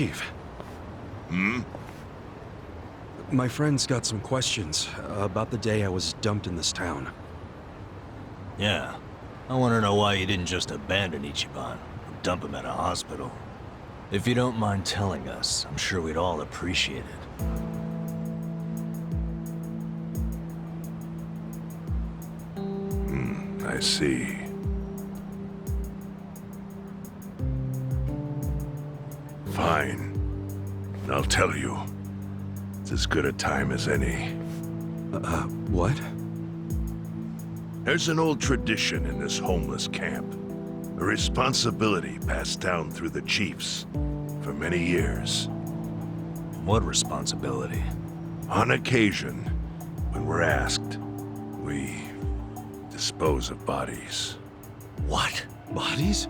Chief. Hmm? My friend's got some questions about the day I was dumped in this town. Yeah. I want to know why you didn't just abandon Ichiban, or dump him at a hospital. If you don't mind telling us, I'm sure we'd all appreciate it. I see. Fine. I'll tell you. It's as good a time as any. What? There's an old tradition in this homeless camp. A responsibility passed down through the chiefs for many years. What responsibility? On occasion, when we're asked, we dispose of bodies. What? Bodies?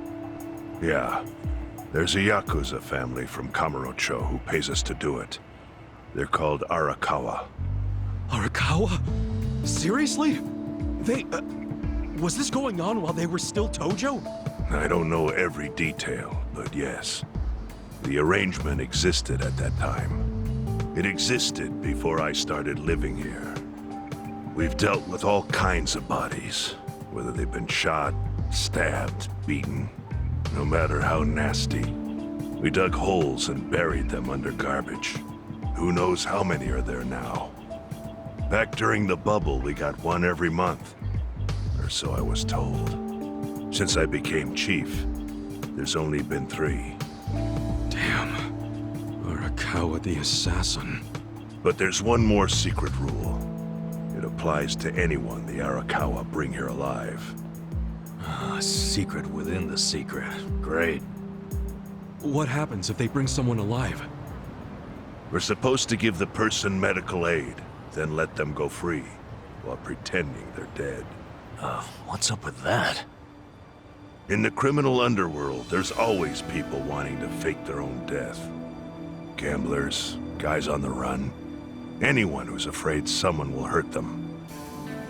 Yeah. There's a Yakuza family from Kamurocho who pays us to do it. They're called Arakawa. Arakawa? Seriously? They, was this going on while they were still Tojo? I don't know every detail, but yes. The arrangement existed at that time. It existed before I started living here. We've dealt with all kinds of bodies, whether they've been shot, stabbed, beaten, no matter how nasty. We dug holes and buried them under garbage. Who knows how many are there now? Back during the bubble, we got one every month. Or so I was told. Since I became chief, there's only been 3. Damn. Arakawa the assassin. But there's one more secret rule. It applies to anyone the Arakawa bring here alive. A secret within the secret. Great. What happens if they bring someone alive? We're supposed to give the person medical aid, then let them go free, while pretending they're dead. What's up with that? In the criminal underworld, there's always people wanting to fake their own death. Gamblers, guys on the run, anyone who's afraid someone will hurt them.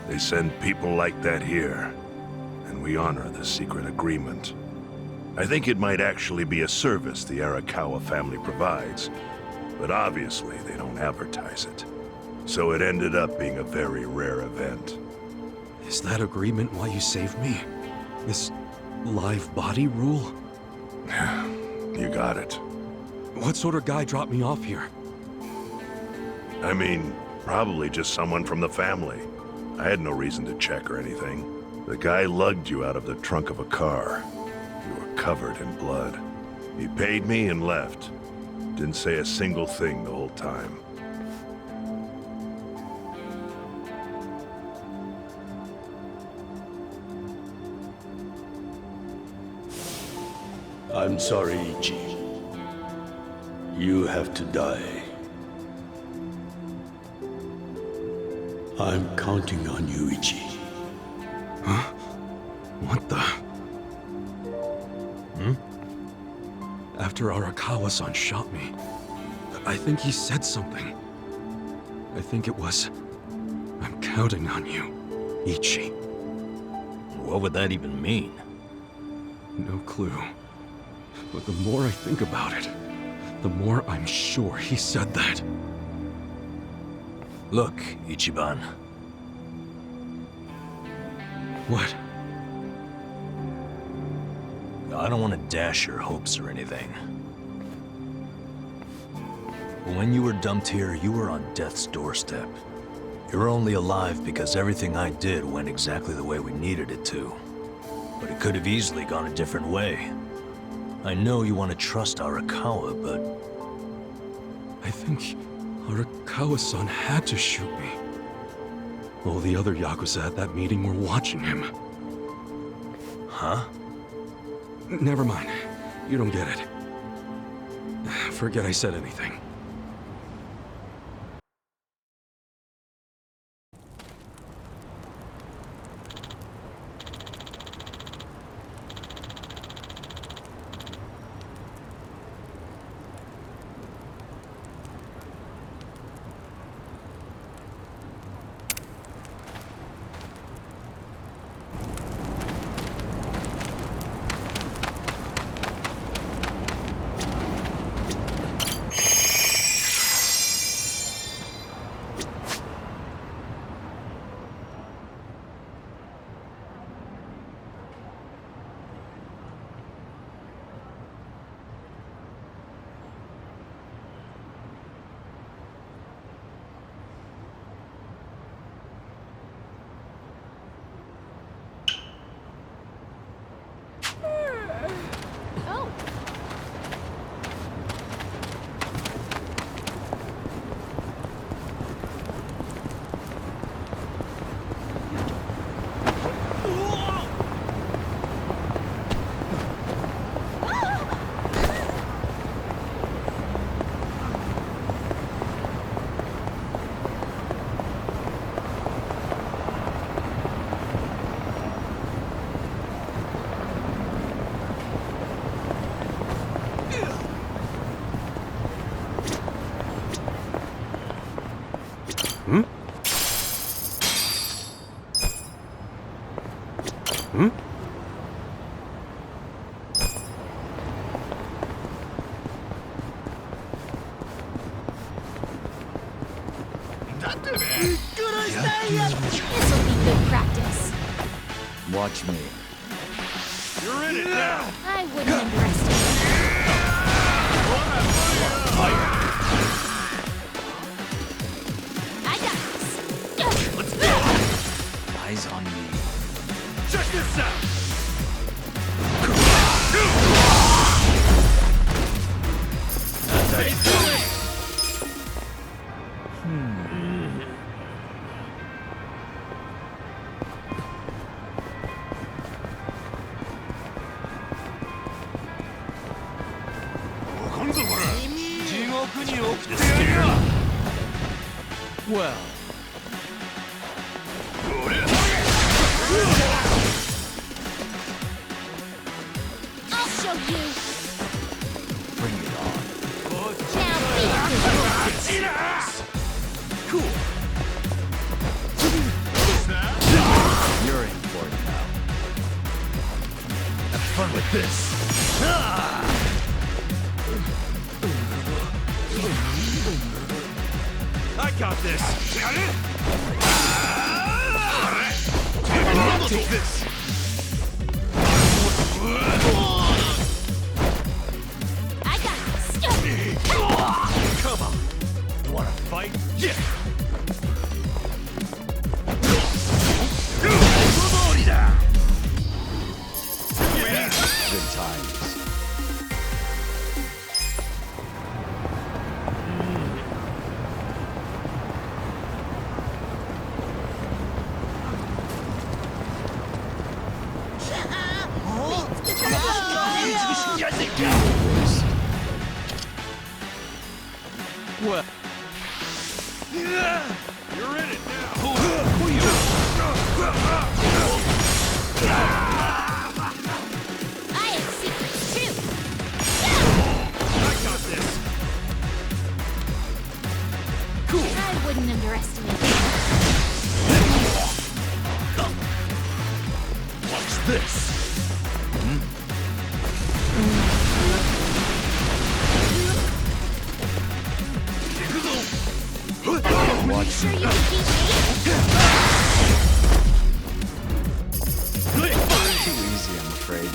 They send people like that here, and we honor the secret agreement. I think it might actually be a service the Arakawa family provides, but obviously they don't advertise it. So it ended up being a very rare event. Is that agreement why you saved me? This live body rule? You got it. What sort of guy dropped me off here? I mean, probably just someone from the family. I had no reason to check or anything. The guy lugged you out of the trunk of a car. You were covered in blood. He paid me and left. Didn't say a single thing the whole time. I'm sorry, Ichi. You have to die. I'm counting on you, Ichi. Huh? What the? After Arakawa-san shot me, I think he said something. I think it was, I'm counting on you, Ichi. What would that even mean? No clue. But the more I think about it, the more I'm sure he said that. Look, Ichiban. What? I don't want to dash your hopes or anything. But when you were dumped here, you were on death's doorstep. You're only alive because everything I did went exactly the way we needed it to. But it could have easily gone a different way. I know you want to trust Arakawa, but... I think Arakawa-san had to shoot me. All the other Yakuza at that meeting were watching him. Huh? Never mind. You don't get it. Forget I said anything. Hmm? This'll be good practice. Watch me. You're in it now! I wouldn't underestimate I got this. Let's go! Eyes on me. Check this out! Well, I'll show you. bring it on. Now be good. Cool. You're in for it now. Have fun with this. I got this! Take this! I got this. Come on! You wanna fight? Yeah! Good times. Well, You're in it now! I have secrets too. I got this! I wouldn't underestimate Watch this! Are you sure you can beat me? too easy, I'm afraid.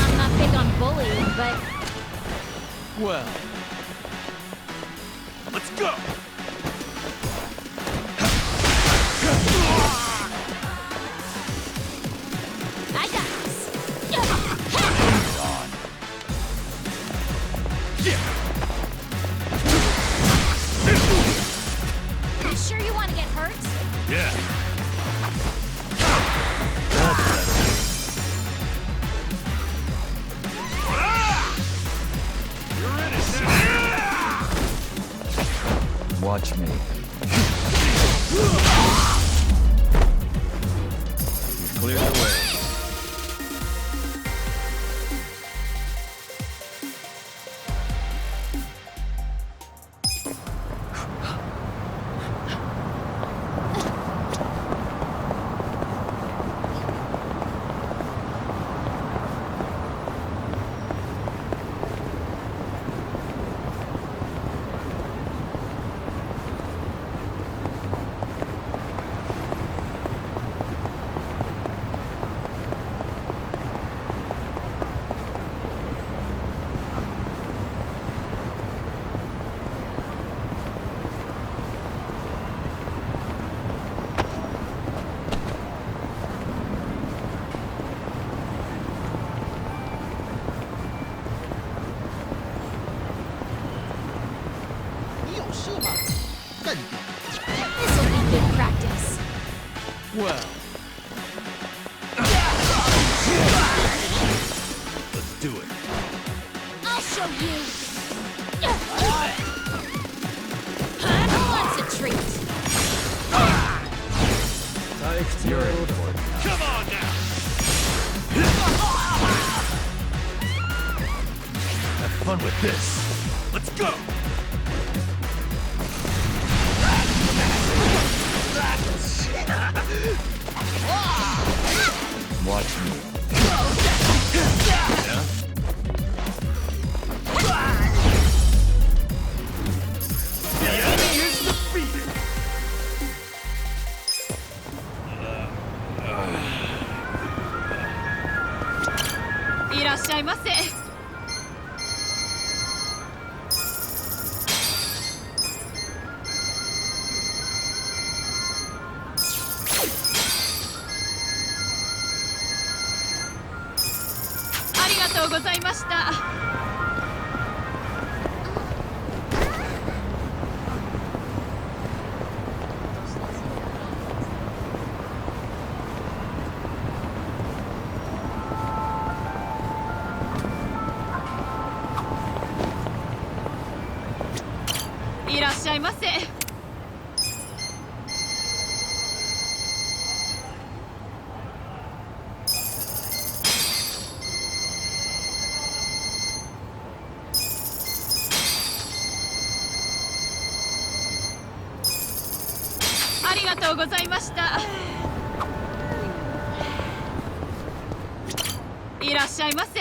I'm not big on bullying, but Well, Let's go! I got this. You sure you want to get hurt? Yeah! You're in it now! watch me. You cleared the way. Well. Let's do it. I'll show you. What's a treat? You're in for it. Come on now! Have fun with this. Let's go! Watch me. Yeah? The enemy is defeated! いらっしゃいませ。ありがとうございました。いらっしゃいませ。ありがとうございました。いらっしゃいませ。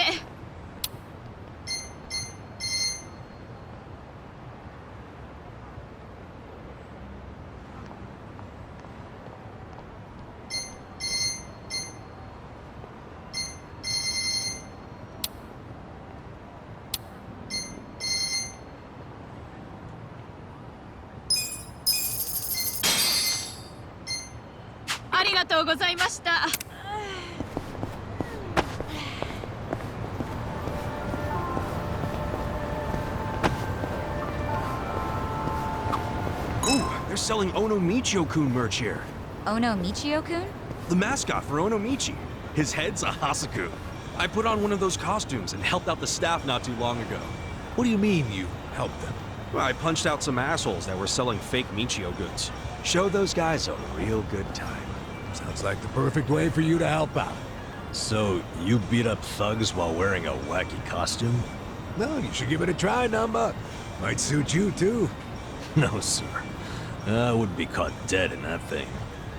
ありがとうございました。Ooh, they're selling Onomichio-kun merch here. Ono Michio-kun? The mascot for Onomichi. His head's a Hasaku. I put on one of those costumes and helped out the staff not too long ago. What do you mean you helped them? I punched out some assholes that were selling fake Michio goods. Showed those guys a real good time. Sounds like the perfect way for you to help out. So, you beat up thugs while wearing a wacky costume? No, you should give it a try, Namba. Might suit you, too. No, sir. I would be caught dead in that thing.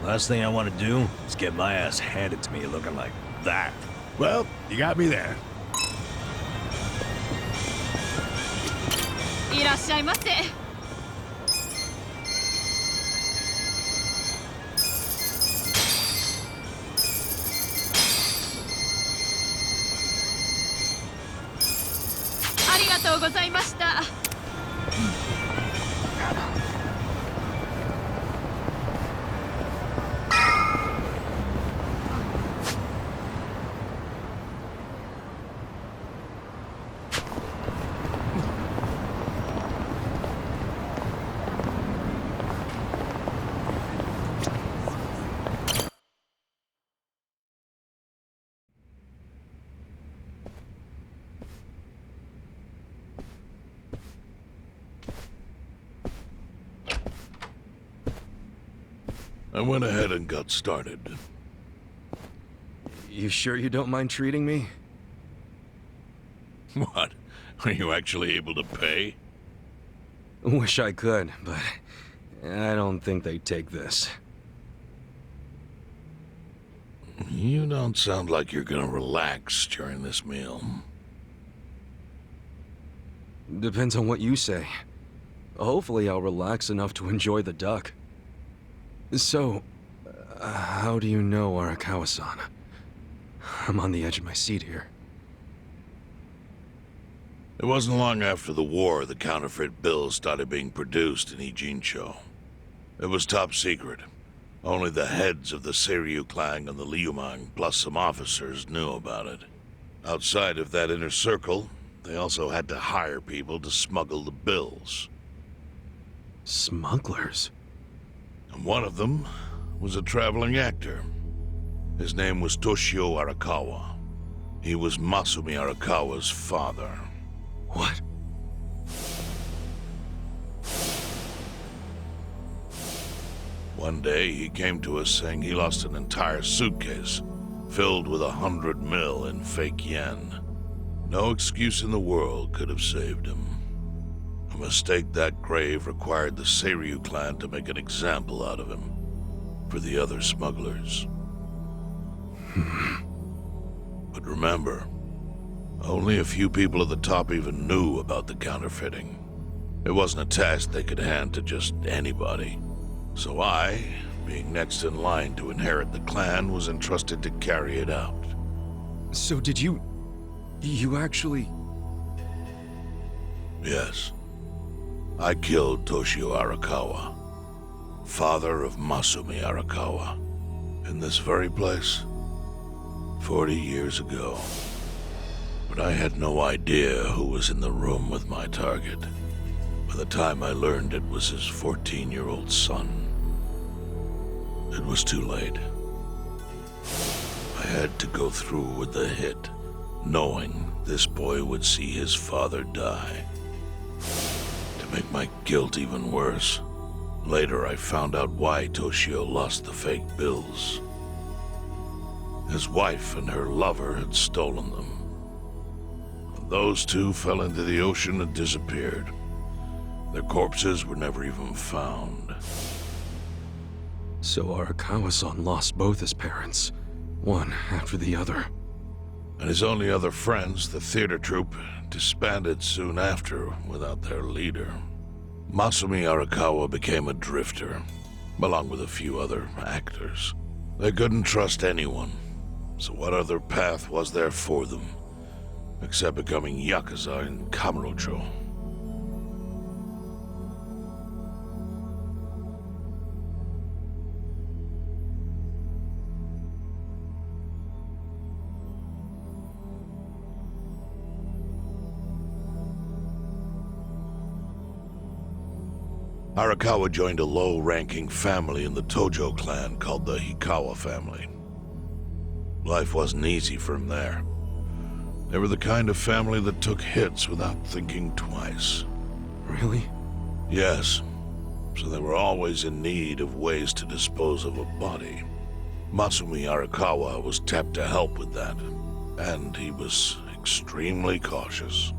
Last thing I want to do is get my ass handed to me looking like that. Well, you got me there. いらっしゃいませ。ありがとうございました。I went ahead and got started. You sure you don't mind treating me? What? Are you actually able to pay? Wish I could, but I don't think they'd take this. You don't sound like you're gonna relax during this meal. Depends on what you say. Hopefully I'll relax enough to enjoy the duck. So, how do you know Arakawa-san? I'm on the edge of my seat here. It wasn't long after the war the counterfeit bills started being produced in Ijincho. It was top secret. Only the heads of the Seiryu clan and the Liumang, plus some officers, knew about it. Outside of that inner circle, they also had to hire people to smuggle the bills. Smugglers? And one of them was a traveling actor. His name was Toshio Arakawa. He was Masumi Arakawa's father. What? One day, he came to us saying he lost an entire suitcase filled with 100 mil in fake yen. No excuse in the world could have saved him. A mistake that grave required the Seiryu clan to make an example out of him for the other smugglers. But remember, only a few people at the top even knew about the counterfeiting. It wasn't a task they could hand to just anybody. So I, being next in line to inherit the clan, was entrusted to carry it out. So did you actually... Yes. I killed Toshio Arakawa, father of Masumi Arakawa, in this very place, 40 years ago. But I had no idea who was in the room with my target. By the time I learned it was his 14-year-old son, it was too late. I had to go through with the hit, knowing this boy would see his father die. To make my guilt even worse, later I found out why Toshio lost the fake bills. His wife and her lover had stolen them. Those two fell into the ocean and disappeared. Their corpses were never even found. So Arakawa-san lost both his parents, one after the other. And his only other friends, the theater troupe, disbanded soon after without their leader. Masumi Arakawa became a drifter, along with a few other actors. They couldn't trust anyone, so what other path was there for them, except becoming Yakuza in Kamurocho? Arakawa joined a low-ranking family in the Tojo clan called the Hikawa family. Life wasn't easy for him there. They were the kind of family that took hits without thinking twice. Really? Yes, so they were always in need of ways to dispose of a body. Masumi Arakawa was tapped to help with that, and he was extremely cautious.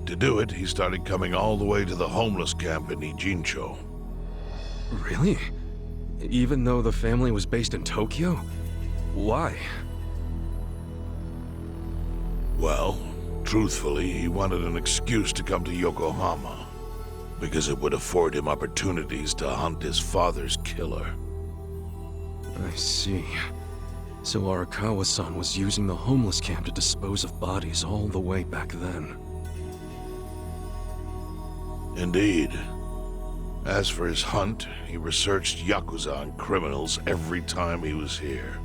To do it, he started coming all the way to the homeless camp in Ijincho. Really? Even though the family was based in Tokyo? Why? Well, truthfully, he wanted an excuse to come to Yokohama, because it would afford him opportunities to hunt his father's killer. I see. So Arakawa-san was using the homeless camp to dispose of bodies all the way back then. Indeed. As for his hunt, he researched Yakuza and criminals every time he was here.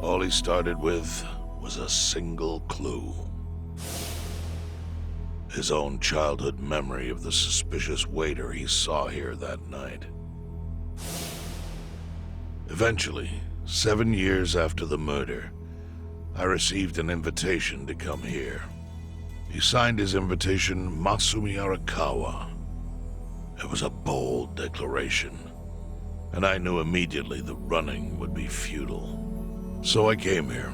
All he started with was a single clue. His own childhood memory of the suspicious waiter he saw here that night. Eventually, 7 years after the murder, I received an invitation to come here. He signed his invitation Masumi Arakawa. It was a bold declaration, and I knew immediately the running would be futile. So I came here,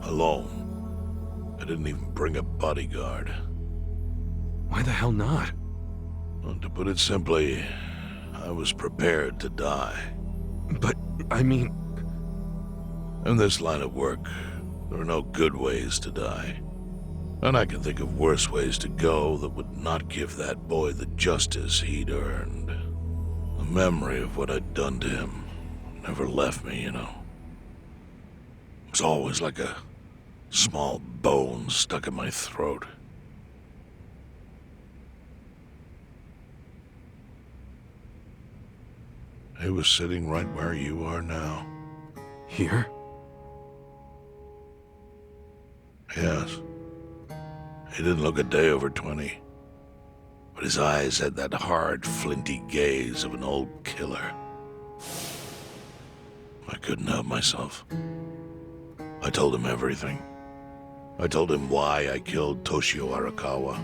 alone. I didn't even bring a bodyguard. Why the hell not? Well, to put it simply, I was prepared to die. But, I mean... In this line of work, there are no good ways to die. And I can think of worse ways to go that would not give that boy the justice he'd earned. The memory of what I'd done to him never left me, you know. It was always like a small bone stuck in my throat. He was sitting right where you are now. Here? Yes. He didn't look a day over 20. But his eyes had that hard, flinty gaze of an old killer. I couldn't help myself. I told him everything. I told him why I killed Toshio Arakawa.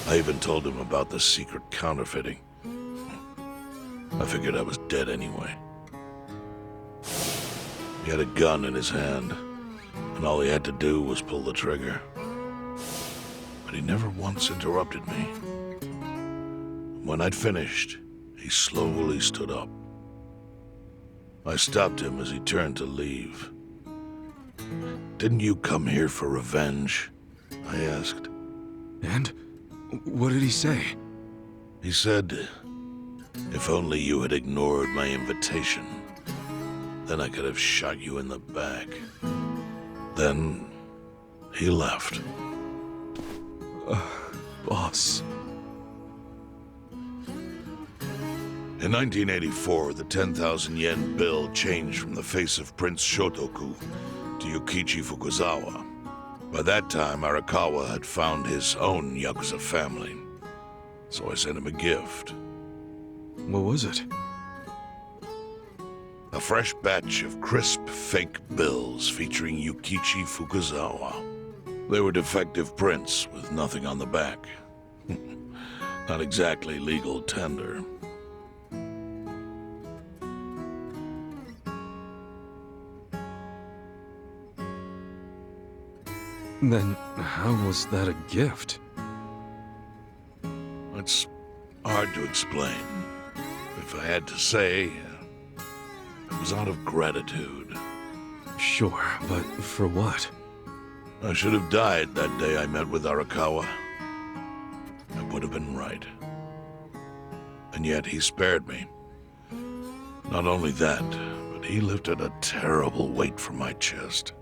I even told him about the secret counterfeiting. I figured I was dead anyway. He had a gun in his hand, and all he had to do was pull the trigger. But he never once interrupted me. When I'd finished, he slowly stood up. I stopped him as he turned to leave. "Didn't you come here for revenge?" I asked. And? What did he say? He said, "If only you had ignored my invitation, then I could have shot you in the back." Then he left. Boss. In 1984, the 10,000 yen bill changed from the face of Prince Shotoku to Yukichi Fukuzawa. By that time, Arakawa had found his own Yakuza family, so I sent him a gift. What was it? A fresh batch of crisp fake bills featuring Yukichi Fukuzawa. They were defective prints with nothing on the back. Not exactly legal tender. Then how was that a gift? It's hard to explain. If I had to say, it was out of gratitude. Sure, but for what? I should have died that day I met with Arakawa. I would have been right. And yet he spared me. Not only that, but he lifted a terrible weight from my chest.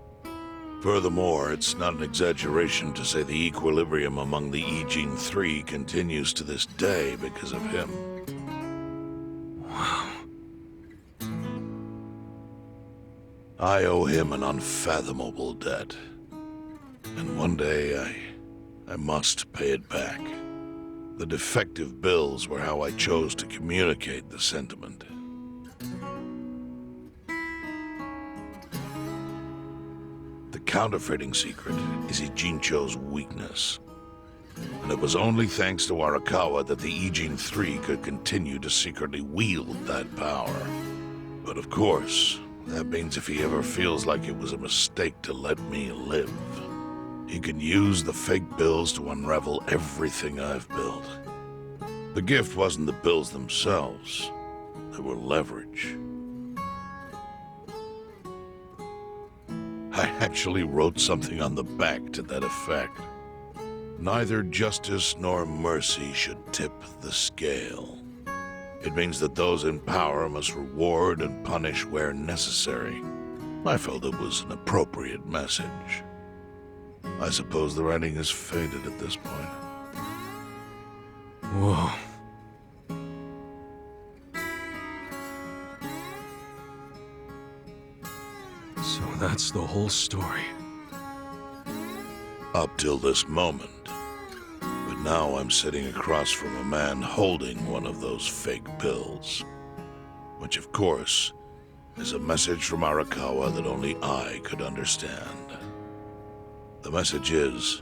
Furthermore, it's not an exaggeration to say the equilibrium among the Ijin Three continues to this day because of him. Wow. I owe him an unfathomable debt. And one day, I must pay it back. The defective bills were how I chose to communicate the sentiment. The counterfeiting secret is Ijincho's weakness. And it was only thanks to Arakawa that the Ijin Three could continue to secretly wield that power. But of course, that means if he ever feels like it was a mistake to let me live, he can use the fake bills to unravel everything I've built. The gift wasn't the bills themselves. They were leverage. I actually wrote something on the back to that effect. Neither justice nor mercy should tip the scale. It means that those in power must reward and punish where necessary. I felt it was an appropriate message. I suppose the writing is faded at this point. Whoa. So that's the whole story. Up till this moment. But now I'm sitting across from a man holding one of those fake bills. Which, of course, is a message from Arakawa that only I could understand. The message is,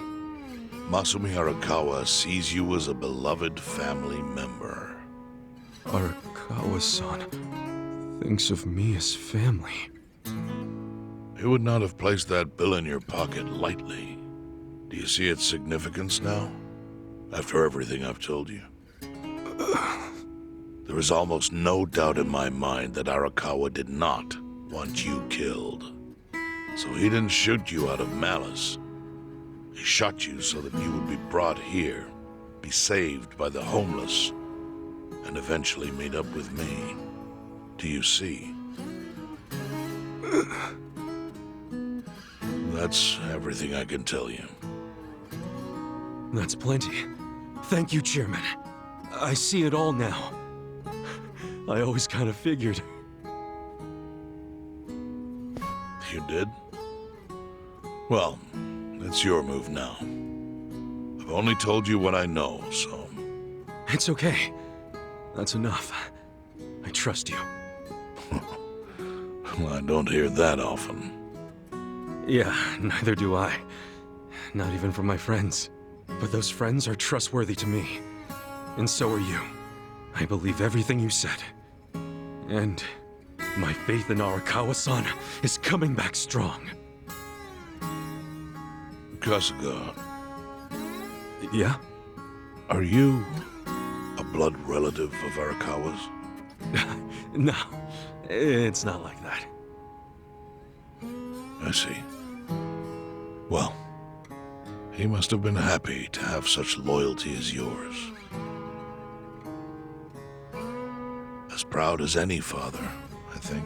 Masumi Arakawa sees you as a beloved family member. Arakawa-san thinks of me as family. He would not have placed that bill in your pocket lightly. Do you see its significance now? After everything I've told you? There is almost no doubt in my mind that Arakawa did not want you killed. So he didn't shoot you out of malice. He shot you so that you would be brought here, be saved by the homeless, and eventually meet up with me. Do you see? That's everything I can tell you. That's plenty. Thank you, Chairman. I see it all now. I always kind of figured. You did? Well, it's your move now. I've only told you what I know, so... It's okay. That's enough. I trust you. Well, I don't hear that often. Yeah, neither do I. Not even from my friends. But those friends are trustworthy to me. And so are you. I believe everything you said. And my faith in Arakawa-san is coming back strong. Kasuga, Yeah? are you a blood relative of Arakawa's? No, it's not like that. I see. Well, he must have been happy to have such loyalty as yours. As proud as any father, I think.